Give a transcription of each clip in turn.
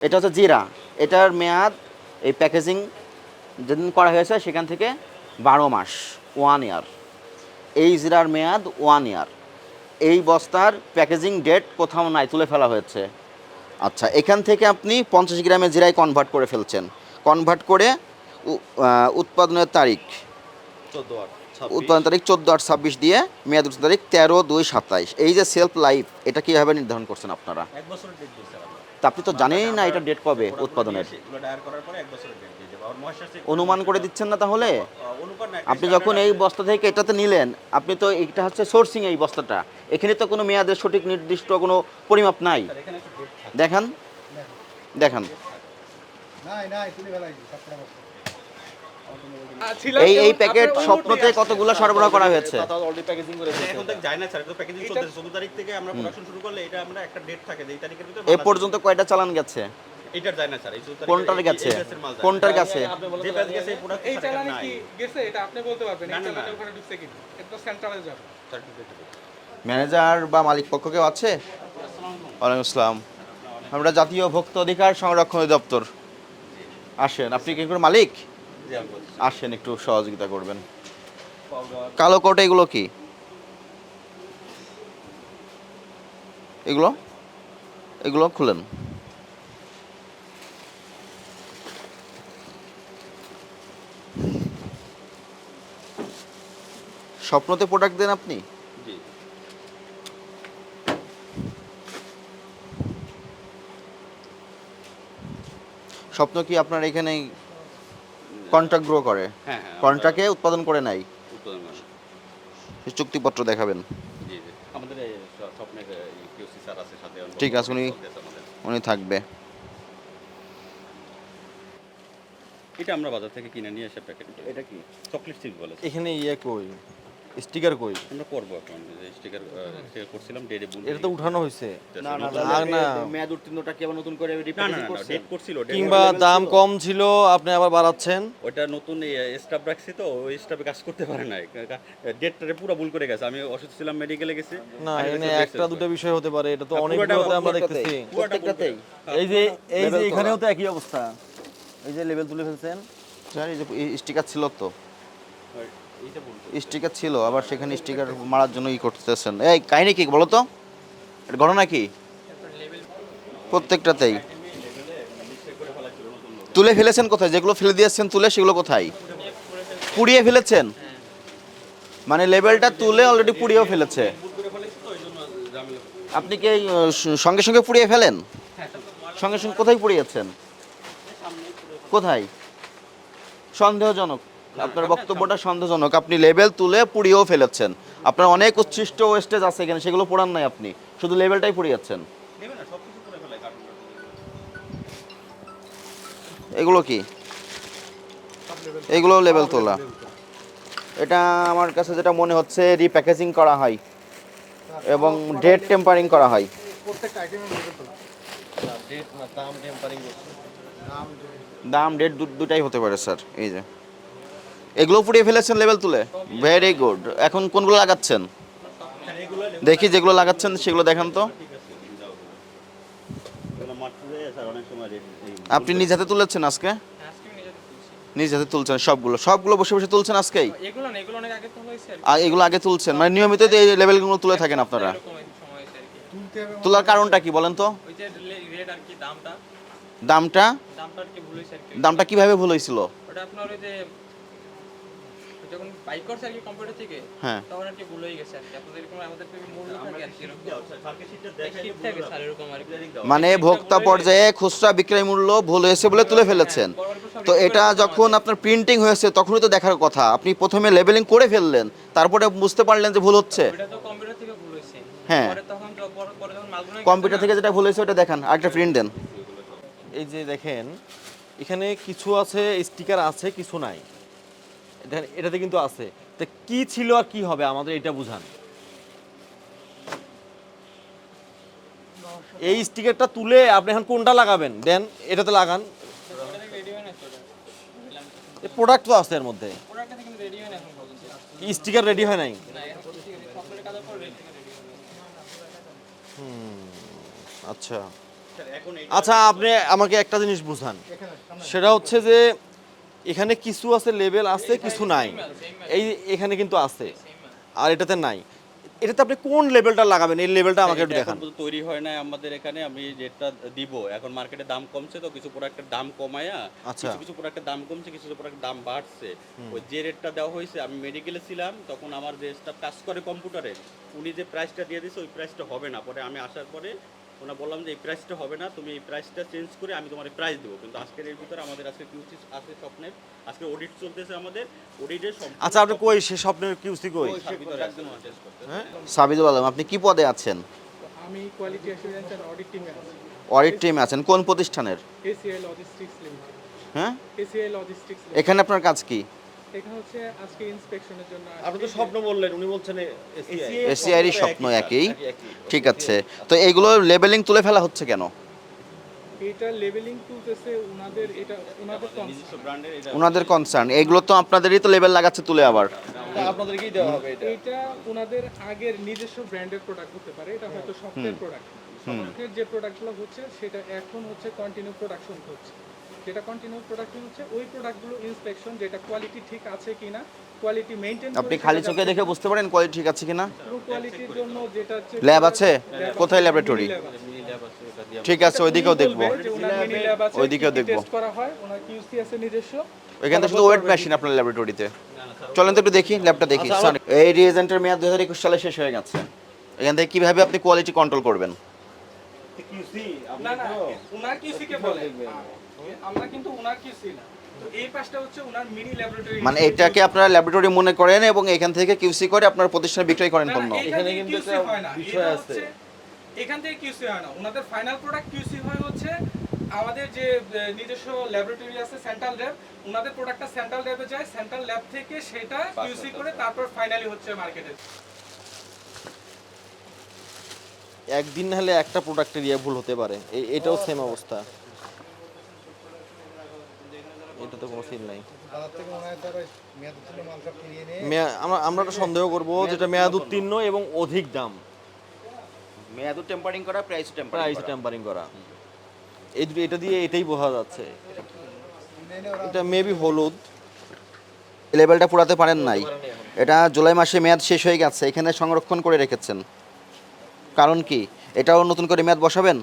এটা হচ্ছে জিরা, এটার মেয়াদ এই প্যাকেজিং যেদিন করা হয়েছে সেখান থেকে 12 মাস, 1 ইয়ার। এই জিরার মেয়াদ 1 ইয়ার। এই বস্তার প্যাকেজিং ডেট কোথাও নাই, তুলে ফেলা হয়েছে। আচ্ছা, এখান থেকে আপনি 50 গ্রামের জিরায় কনভার্ট করে ফেলছেন। কনভার্ট করে উৎপাদনের তারিখ 14/8/26 দিয়ে মেয়াদ উত্তর তারিখ 13/2/27। এই যে সেলফ লাইফ, এটা কীভাবে নির্ধারণ করছেন আপনারা? 1 বছরের ডেট দিয়েছে আমরা। তা আপনি তো জানেনই না এটা ডেট কবে উৎপাদনের। এগুলো ডায়ার করার পরে 1 বছরের ডেট দিয়ে দেব। আর মহেশ্বর চেক অনুমান করে দিচ্ছেন না তাহলে? অনুমান না, আপনি যখন এই বস্তা থেকে এটাতে নিলেন, আপনি তো এটা হচ্ছে সোর্সিং এই বস্তাটা, এখানে তো কোনো মেয়াদের সঠিক নির্দিষ্ট কোনো পরিমাপ নাই। এখানে একটা ডেট থাকে। দেখান, দেখান। এই প্যাকেট স্বপ্নতে কতগুলো সরবরাহ করা হয়েছে? অলরেডি প্যাকেজিং করে এখন তক যায় না স্যার, এটা প্যাকেজিং চলতেছে। 14 তারিখ থেকে আমরা প্রোডাকশন শুরু করলে এটা আমরা একটা ডেট থাকে যে এই তারিখের ভিতরে এ পর্যন্ত কয়টা চালান গেছে? এটার যায় না স্যার, এই 14 তারিখে কোনটার গেছে? কোনটার কোনটার গেছে? যে ব্যাচ গেছে এই প্রোডাক্ট এই চালানে কি গেছে এটা আপনি বলতে পারবেন, না, এই না, না। চালানে ওখানে ঢুকছে কিনা এটা তো সেন্ট্রালে যাবে। ম্যানেজার বা মালিক পক্ষ কেউ আছে? ওয়ালাইকুম আসসালাম। আমরা জাতীয় ভোক্তা অধিকার সংরক্ষণ দপ্তর। আসেন, আপনি কি করে মালিক? আসেন, একটু সহযোগিতা করবেন। কালো কোট এগুলো কি? এগুলো এগুলো খুলেন। স্বপ্নতে প্রোডাক্ট দেন আপনি? জি। স্বপ্ন কি আপনার এখানে কন্ট্রাক্ট গ্রো করে? হ্যাঁ, কন্ট্রাক্টে উৎপাদন করে নাই? উৎপাদন করে। সেই চুক্তিপত্র দেখাবেন। জি, জি। আমাদের এই স্বপ্নের কিউসি স্যার আছে সাথে। ঠিক আছে, উনি থাকবে। এটা আমরা বাজার থেকে কিনে নিয়ে এসে প্যাকেট করি। এটা কি চকলেট চিপ বলে। এখানে কই স্টিকার কই? আমরা করব এখন স্টিকার করছিলাম ডেটে ভুল। এটা তো উঠানো হয়েছে। না না না। মেয়াদ উত্তীর্ণটা কি আবার নতুন করে না, রিপ্যাকেজিং না, করছেন? ডেট করছিল। কিংবা দাম কম ছিল আপনি আবার বাড়াচ্ছেন। ওইটা নতুন স্টাফ রাখছি তো ওই স্টাফে কাজ করতে পারে নাই। ডেটটারে পুরো ভুল করে গেছে। আমি অসুস্থ ছিলাম, মেডিকেলে গেছি। না, আর এখানে এটা একটা দুটো বিষয় হতে পারে, এটা তো আর অনেকগুলোতে আমরা পুরোটাতেই? দেখতেছি। প্রত্যেকটাতেই? এই যে Label এখানেও তোলা। তো একই অবস্থা, এই যে লেভেল তুলে ফেলছেন। স্যার, এই যে স্টিকার ছিল তো, এইটা ভুল। স্টিকার ছিল, আবার সেখানে স্টিকার মারার জন্য করতেছেন। এই কাহিনী কি বলো তো, এটা ঘটনা কি? প্রত্যেকটাতেই তুলে ফেলেছেন কোথায়? যেগুলো ফেলে দিয়েছেন তুলে, সেগুলো কোথায়? পুড়িয়ে ফেলেছেন? মানে লেবেলটা তুলে অলরেডি পুড়িয়েও ফেলেছে। আপনি কি এই, সঙ্গে সঙ্গে পুড়িয়ে ফেলেন? সঙ্গে সঙ্গে কোথায় পুড়িয়েছেন? কোথায়? সন্দেহজনক, আপনার বক্তব্যটা সন্দেহজনক। আপনি লেবেল তুলে পুড়িয়েও ফেলেছেন। আপনার অনেক উচ্ছিষ্ট ওয়েস্টেজ আছে এখানে, সেগুলো পোড়ান নাই আপনি, শুধু লেবেলটাই পুড়িয়েছেন। নেবে না, সবকিছু করে ফেলায় কার্টুন। এগুলো কি? এগুলো লেবেল তোলা। এটা আমার কাছে যেটা মনে হচ্ছে রিপ্যাকেজিং করা হয় এবং ডেট টেম্পারিং করা হয়। প্রত্যেকটা আইটেমের লেভেল তোলা। ডেট না, দাম টেম্পারিং করছে। দাম ডেট দুটাই হতে পারে স্যার। এই যে এগুলো পুড়িয়ে ফেলেছেন লেবেল তুলে, ভেরি গুড। এখন কোনগুলো লাগাচ্ছেন দেখি? যেগুলো লাগাচ্ছেন সেগুলো দেখান তো। এগুলো মারতে যায় স্যার অনেক সময় আপনি নিজ হাতে তুলেছেন আজকে? আজকে নিজে তুলছি। নিজ হাতে তুলছেন সবগুলো? সবগুলো বসে বসে তুলছেন আজকেই? এগুলো না, এগুলো অনেক আগে তো হয়েছে আর কি। আর এগুলো আগে তুলছেন, মানে নিয়মিত এই লেভেলগুলো তুলে থাকেন আপনারা? এরকম সময় হয়েছে আর কি। তুলতে হবে তোলার কারণটা কি বলেন তো? ওই যে রেড আর কি দামটা দামটা দামটা আর কি ভুল হয়েছে আর কি। দামটা কিভাবে ভুল হয়েছিল? ওটা আপনার ওই যে যখন বাইক করছে আর কি কম্পিউটার থেকে, হ্যাঁ, তখন আর কি ভুল হয়ে গেছে আর কি। আপনাদের এরকম আমাদের মূল্য থাকে আর কি এরকম। স্যারকে সিটটা এই দেখাই শীত থাকে স্যার এরকম আর কি। মানে ভোক্তা পর্যায়ে খুচরা বিক্রয় মূল্য ভুল হয়েছে বলে তুলে ফেলেছেন। তো এটা যখন আপনার প্রিন্টিং হয়েছে তখনই তো দেখার কথা। আপনি প্রথমে লেবেলিং করে ফেললেন, তারপরে বুঝতে পারলেন যে ভুল হচ্ছে। ওটা তো কম্পিউটার থেকে ভুল হয়েছে। হ্যাঁ। পরে তখন পরে যখন মালগুলো কম্পিউটার থেকে যেটা ভুল হয়েছে ওটা দেখান, আরেকটা প্রিন্ট দেন। এই যে দেখেন, এখানে কিছু আছে, স্টিকার আছে, কিছু নাই। দেখেন এটাতে কিন্তু আছে। তা কি ছিল আর কি হবে আমাদের এটা বুঝান। এই স্টিকারটা তুলে আপনি এখন কোনটা লাগাবেন? দেন এটাতে লাগান। রেডি হয় না তো এটা। প্রোডাক্ট তো আছে এর মধ্যে, প্রোডাক্টটা কিন্তু রেডি হয় না এখন পর্যন্ত। স্টিকার রেডি হয় নাই। না, এখন সকলের কাজের পর রেডি হয়। আচ্ছা, এখন এই আচ্ছা আপনি আমাকে একটা জিনিস বুঝান, সেটা হচ্ছে যে এখানে কিছু আছে লেভেল আছে কিছু নাই, এই এখানে কিন্তু আছে আর এটাতে নাই, এটাতে আপনি কোন লেভেলটা লাগাবেন এই লেভেলটা আমাকে একটু এটা দেখান। এখন পর্যন্ত তৈরি হয় নাই আমাদের এখানে। আমি যেটা দিব এখন মার্কেটে দাম কমছে, তো কিছু প্রোডাক্টের দাম কমায়া আচ্ছা। কিছু কিছু প্রোডাক্টের দাম কমছে, কিছু প্রোডাক্টের দাম বাড়ছে। ওই যে রেটটা দেওয়া হয়েছে, আমি মেডিকেলে ছিলাম তখন আমার যে স্টাফ কাজ করে কম্পিউটারে, উনি যে প্রাইসটা দিয়ে দিয়েছে ওই প্রাইসটা হবে না। পরে আমি আসার পরে ওনা বললাম যে এই প্রাইসটা হবে না, তুমি এই প্রাইসটা চেঞ্জ করে আমি তোমার প্রাইস দেবো। কিন্তু আজকের এর ভিতরে আমাদের আজকে কিউসি আছে স্বপ্নের, আজকে অডিট চলতেছে আমাদের, অডিটের আচ্ছা আপনি কই সে স্বপ্নের কিউসি কই? হ্যাঁ সাবিদুল আলম, আপনি কি পদে আছেন? আমি কোয়ালিটি অ্যাসুরেন্স এন্ড অডিট টিমে আছি। অডিট টিমে আছেন কোন প্রতিষ্ঠানের? ACI logistics limited. হ্যাঁ, এসিআই লজিস্টিক্স এখানে আপনার কাজ কি? এখানে হচ্ছে আজকে ইন্সপেকশনের জন্য আপনি তো স্বপ্ন বললেন, উনি বলছেন এসিআইয়ের স্বপ্ন একই, ঠিক আছে। তো এইগুলো লেবেলিং তুলে ফেলা হচ্ছে কেন? এটা লেভেলিং তুলতেছে ওনাদের, এটা ওনাদের নিজস্ব ব্র্যান্ডের এটা ওনাদের কনসার্ন, এগুলো তো আপনাদেরই তো লেবেল লাগাচ্ছে তুলে আবার। আপনাদেরকেই দেওয়া হবে এটা। এটা ওনাদের আগের নিজস্ব ব্র্যান্ডের প্রোডাক্ট হতে পারে, এটা হয়তো সফটওয়্যার প্রোডাক্ট। সফটওয়্যার যে প্রোডাক্টগুলো হচ্ছে সেটা এখন হচ্ছে কন্টিনিউ প্রোডাকশন হচ্ছে। যেটা কন্টিনিউ প্রোডাকশন হচ্ছে ওই প্রোডাক্টগুলো ইন্সপেকশন, যেটা কোয়ালিটি ঠিক আছে কিনা, কোয়ালিটি মেইনটেইন আপনি খালি চোখে দেখে বুঝতে পারেন কোয়ালিটি ঠিক আছে কিনা? পুরো কোয়ালিটির জন্য যেটা হচ্ছে ল্যাব আছে? কোথায় ল্যাবরেটরি? মিনি ল্যাব আছে, ওটা দিয়ে ঠিক আছে, ওইদিকেও দেখবো, ওইদিকেও ওইদিকেও দেখবো। টেস্ট করা হয়, ওনার কিউসি আছে নিজস্ব। ওইখান থেকে শুধু ওয়েট মেশিন আপনার ল্যাবরেটরিতে। চলেন তো একটু দেখি, ল্যাবটা দেখি। এই রিএজেন্টের মেয়াদ 2021 সালে শেষ হয়ে গেছে। এখান থেকে কিভাবে আপনি কোয়ালিটি কন্ট্রোল করবেন? না না, ওনার কিউসি কে বলে, আমরা কিন্তু ওনার কিউসি না। তো এই পাশটা হচ্ছে ওনার মিনি ল্যাবরেটরি। মানে এটাকে আপনারা ল্যাবরেটরি মনে করেন এবং এখান থেকে কিউসি করে আপনার প্রতিষ্ঠানে বিক্রয় করেন পণ্য। এখানে কিন্তু একটা বিষয় আছে। এখান থেকে কিউসি হয় না, ওনাদের ফাইনাল প্রোডাক্ট কিউসি হয় হচ্ছে আমাদের যে নিজস্ব ল্যাবরেটরি আছে সেন্ট্রাল ল্যাব, ওনাদের প্রোডাক্টটা সেন্ট্রাল ল্যাবে যায়, সেন্ট্রাল ল্যাব থেকে সেটা কিউসি করে তারপর ফাইনালি হচ্ছে মার্কেটে। একদিন না হলে একটা প্রোডাক্টের ইয়ে ভুল হতে পারে, এটাও সেম অবস্থা, এটা তো কোনো সিন নাই। আমরা একটা সন্দেহ করব যেটা মেয়াদ উত্তীর্ণ এবং অধিক দাম, মেয়াদ টেম্পারিং করা, প্রাইস প্রাইস টেম্পারিং করা, এই দুটো, এটা দিয়ে এটাই বোঝা যাচ্ছে। এটা মেবি হলুদ, লেভেলটা পুরাতে পারেন নাই। এটা জুলাই মাসে মেয়াদ শেষ হয়ে গেছে, এখানে সংরক্ষণ করে রেখেছেন, কারণ কি? এটাও নতুন করে মেয়াদ বসাবেন?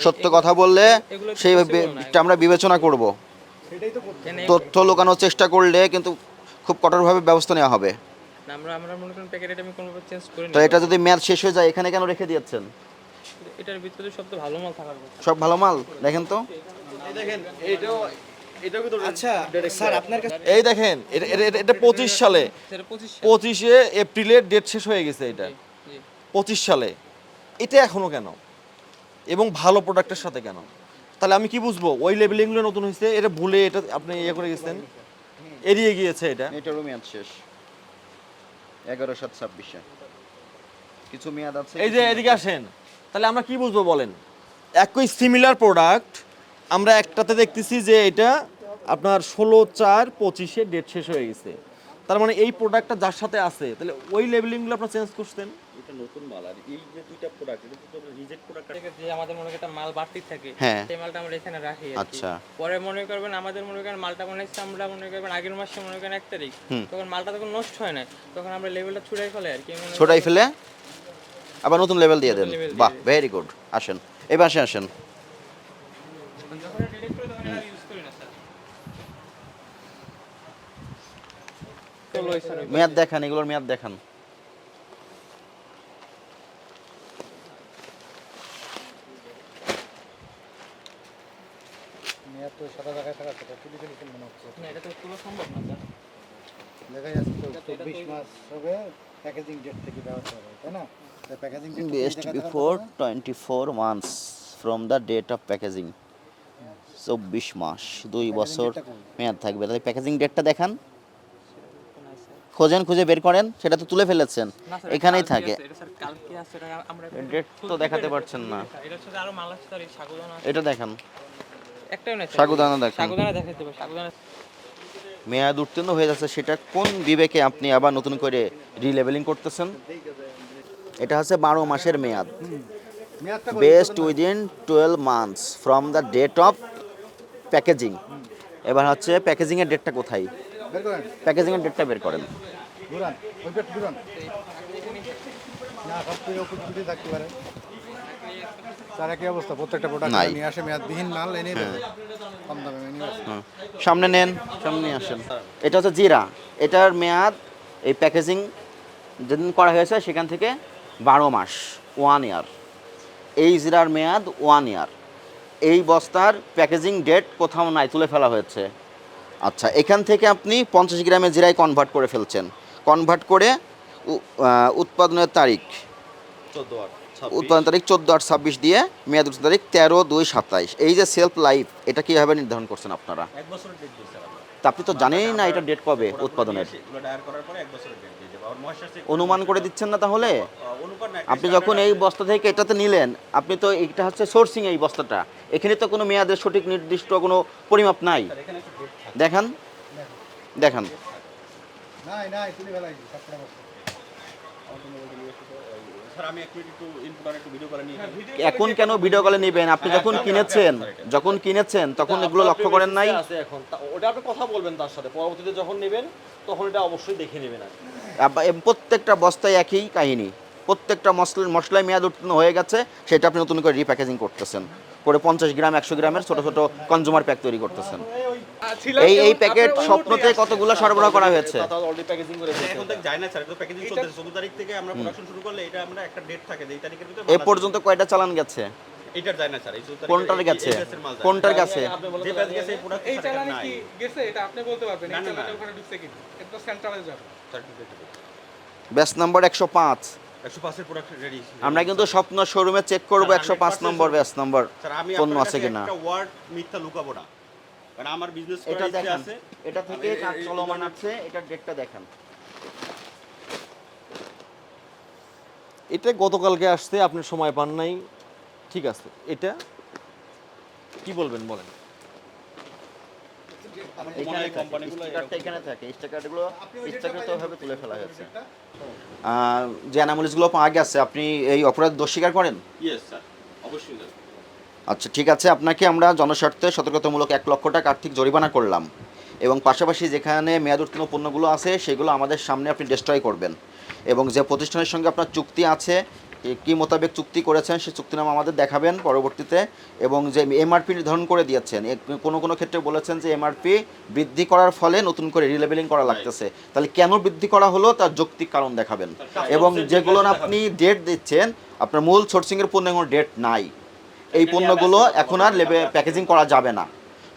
সত্য কথা বললে সেই আমরা বিবেচনা করব। তথ্য লুকানোর চেষ্টা করলে কিন্তু খুব কঠোরভাবে ব্যবস্থা নেওয়া হবে। আমরা আমরা মনে করেন প্যাকেট আমি কোনোভাবে চেঞ্জ করি তো না। এটা যদি মেয়াদ শেষ হয়ে যায় এখানে কেন রেখে দিয়েছেন? এটার ভিতরে সব তো ভালো মাল থাকার কথা। সব ভালো মাল দেখেন তো। দেখেন এটাও এটাও কিন্তু আচ্ছা স্যার আপনার কাছে এই দেখেন এটা 25 সালে, সেটা 25 25 এপ্রিলের ডেট শেষ হয়ে গেছে, এটা জি। 25 সালে, এটা এখনো কেন এবং ভালো প্রোডাক্টের সাথে কেন? তাহলে আমি কি বুঝবো ওই লেবেলিংগুলো নতুন হয়েছে, এটা ভুলে এটা আপনি ইয়ে করে গেছেন, এড়িয়ে গিয়েছে এটা। এটারও মেয়াদ শেষ 11/7/26 কিছু মেয়াদ আছে। এই যে এদিকে আসেন, তাহলে আমরা কি বুঝবো বলেন? একই সিমিলার প্রোডাক্ট আমরা একটাতে দেখতেছি যে এটা আপনার 16/4/25 ডেট শেষ হয়ে গেছে, তার মানে এই প্রোডাক্টটা যার সাথে আছে তাহলে ওই লেবেলিংগুলো আপনারা চেঞ্জ করছেন। এটা নতুন মাল। আর এই যে দুইটা প্রোডাক্ট, এটা তো রিজেক্ট প্রোডাক্ট। যে আমাদের মনে করেন একটা মাল বাড়তি থাকে, হ্যাঁ। সেই মালটা আমরা এখানে রাখি আর কি। আচ্ছা। পরে মনে করবেন আমাদের মনে করেন মালটা বানাইছি আমরা মনে করবেন আগের মাসে মনে করেন 1 তারিখ, তখন মালটা তখন নষ্ট হয় না, তখন আমরা লেভেলটা ছুড়াই ফেলে আর কি। ছোটাই ফেলে আবার নতুন লেভেল দিয়ে দেন। নতুন level দিয়ে বাহ, দিই। Very good. আসেন এই পাশে আসেন। যখন ডিলিট করি তখন আর ইউজ করি না স্যার। চলো স্যার মেয়াদ দেখান, এগুলোর মেয়াদ দেখান। মেয়াদ তো সাদা জায়গায় থাকা সেটা তুলে ফেলেছেন মনে হচ্ছে। না, এটা তো তোলা সম্ভব না স্যার। দেখা যাচ্ছে তো 24 মাস হবে প্যাকেজিং ডেট থেকে দেওয়া হবে, তাই না? Packaging date best before 24 months from the date of packaging. 24 মাস, 2 বছর মেয়াদ থাকবে। তাহলে প্যাকেজিং ডেটটা দেখান, খোঁজেন, খুঁজে বের করেন। সেটা তো তুলে ফেলেছেন, না স্যার, এখানেই কালকে থাকে। আছে, এটা স্যার কালকে আছে, এটা আমরা ডেট তো দেখাতে পারছেন না। এটার সাথে আরো মাল আছে স্যার, এই সাগুদানা আছে। এটা দেখান, একটাই না স্যার, সাগুদানা দেখান। সাগুদানা দেখাতে হবে, সাগুদানা। মেয়াদ উত্তীর্ণ হয়ে যাচ্ছে, সেটা কোন বিবেকে আপনি আবার নতুন করে রিলেবেলিং করতেছেন? এটা হচ্ছে 12 মাসের মেয়াদ। মেয়াদটা best within 12 months from the date of packaging. এবার হচ্ছে প্যাকেজিংয়ের ডেটটা কোথায়? বের করেন, প্যাকেজিংয়ের ডেটটা বের করেন। ঘুরান, ওই পেট ঘুরান। না, সব থেকে উপর ত্রুটি থাকতে পারে। স্যার একই অবস্থা, প্রত্যেকটা প্রোডাক্ট নাই। নিয়ে আসে মেয়াদবিহীন মাল এনে দেবে কম দামে নিয়ে আসে। হুম। সামনে নেন, সামনে নিয়ে আসেন। এটা হচ্ছে জিরা, এটার মেয়াদ এই প্যাকেজিং যেদিন করা হয়েছে সেখান থেকে 12 মাস, 1 ইয়ার। এই জিরার মেয়াদ 1 ইয়ার। এই বস্তার প্যাকেজিং ডেট কোথাও নাই, তুলে ফেলা হয়েছে। আচ্ছা, এখান থেকে আপনি 50 গ্রামের জিরায় কনভার্ট করে ফেলছেন। কনভার্ট করে উৎপাদনের তারিখ 14/8/26 উৎপাদন তারিখ 14/8/26 দিয়ে মেয়াদ উৎপাদন তারিখ 13/2/27। এই যে সেলফ লাইফ, এটা কীভাবে নির্ধারণ করছেন আপনারা? 1 বছরের ডেট দিয়েছে আমরা। তা আপনি তো জানেনই না এটা ডেট কবে উৎপাদনের। এগুলো ডায়ার করার পরে 1 বছরের ডেট দিয়ে দেব। আর ময়েশ্চার চেক অনুমান করে দিচ্ছেন না তাহলে? অনুপাত না, আপনি যখন এই বস্তা থেকে এটাতে নিলেন, আপনি তো এটা হচ্ছে সোর্সিং এই বস্তাটা, এখানে তো কোনো মেয়াদের সঠিক নির্দিষ্ট কোনো পরিমাপ নাই। এখানে একটা ডেট থাকে। দেখান, দেখান। নাই নাই তুলে ফেলাইছি সবটা বস্তা। স্যার আমি এক মিনিট একটু ইনপুট একটু ভিডিও করে নিয়ে এখন কেন ভিডিও কলে নেবেন? আপনি যখন কিনেছেন, তখন এগুলো লক্ষ্য করেন নাই? আছে এখন ওটা আপনি কথা বলবেন তার সাথে, পরবর্তীতে যখন নেবেন তখন এটা অবশ্যই দেখে নেবেন আর কি। প্রত্যেকটা বস্তায় একই কাহিনী। প্রত্যেকটা মশলায় মেয়াদ উত্তীর্ণ হয়ে গেছে, সেটা আপনি নতুন করে রিপ্যাকেজিং করতেছেন, করে 50 গ্রাম 100 গ্রামের ছোট ছোট কনজিউমার প্যাক তৈরি করতেছেন। এই প্যাকেট স্বপ্নতে কতগুলো সরবরাহ করা হয়েছে? তাহলে অলরেডি প্যাকেজিং করে দিয়েছে। এখন থেকে যায় না স্যার, এটা প্যাকেজিং চলতেছে। 14 তারিখ থেকে আমরা প্রোডাকশন শুরু করলে এটা আমরা একটা ডেট থাকে যে এই তারিখের ভিতরে এ পর্যন্ত কয়টা চালান গেছে? এটার যায় না স্যার, এই 14 তারিখে কোনটার গেছে? কোনটার গেছে? যে ব্যাচ গেছে এই প্রোডাক্ট এই চালানে কি গেছে এটা আপনি বলতে পারবেন? না, এই না, চালানে না। ওখানে ঢুকছে কি? এটা তো সেন্ট্রালে যাবে। Batch number 105। 105 এর প্রোডাক্ট রেডি। আমরা কিন্তু স্বপ্ন শোরুমে চেক করব 105 নম্বর ব্যাচ নাম্বার স্যার আমি পণ্য আপনার আছে কাছে কিনা। একটা ওয়ার্ড মিথ্যা লুকাবো না, কারণ আমার বিজনেস এটা করার ইচ্ছে দেখেন, আছে। এটা থেকে কাজ চলমান আছে, এটার ডেটটা দেখেন। এটা গতকালকে আসছে, আপনি সময় পান নাই, ঠিক আছে। এটা কি বলবেন বলেন? আমার মনে এখানে হয় কোম্পানিগুলো স্টিকারটা এখানে থাকে, স্টিকারগুলো স্টিকারটা ওইভাবে তুলে ফেলা হয়েছে। যে অ্যানামলিসগুলো পাওয়া গেছে, আপনি এই অপরাধ দোষ স্বীকার করেন? ইয়েস স্যার, অবশ্যই স্যার। আচ্ছা, ঠিক আছে, আপনাকে আমরা জনস্বার্থে সতর্কতামূলক 1 লক্ষ টাকা আর্থিক জরিমানা করলাম, এবং পাশাপাশি যেখানে মেয়াদ উত্তীর্ণ পণ্যগুলো আছে সেগুলো আমাদের সামনে আপনি ডিস্ট্রয় করবেন, এবং যে প্রতিষ্ঠানের সঙ্গে আপনার চুক্তি আছে, কি মোতাবেক চুক্তি করেছেন সেই চুক্তিনামা আমাদের দেখাবেন পরবর্তীতে, এবং যে এমআরপি নির্ধারণ করে দিয়েছেন, কোনো কোনো ক্ষেত্রে বলেছেন যে এমআরপি বৃদ্ধি করার ফলে নতুন করে রিলেবেলিং করা লাগতেছে, তাহলে কেন বৃদ্ধি করা হলো তার যৌক্তিক কারণ দেখাবেন, এবং যেগুলো আপনি ডেট দিচ্ছেন আপনার মূল সোর্সিংয়ের পণ্যের কোনো ডেট নাই, এই পণ্যগুলো এখন আর প্যাকেজিং করা যাবে না,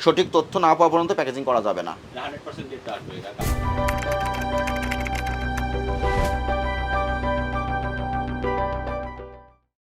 সঠিক তথ্য না পাওয়া পর্যন্ত প্যাকেজিং করা যাবে না। 100% ডেট আসবে।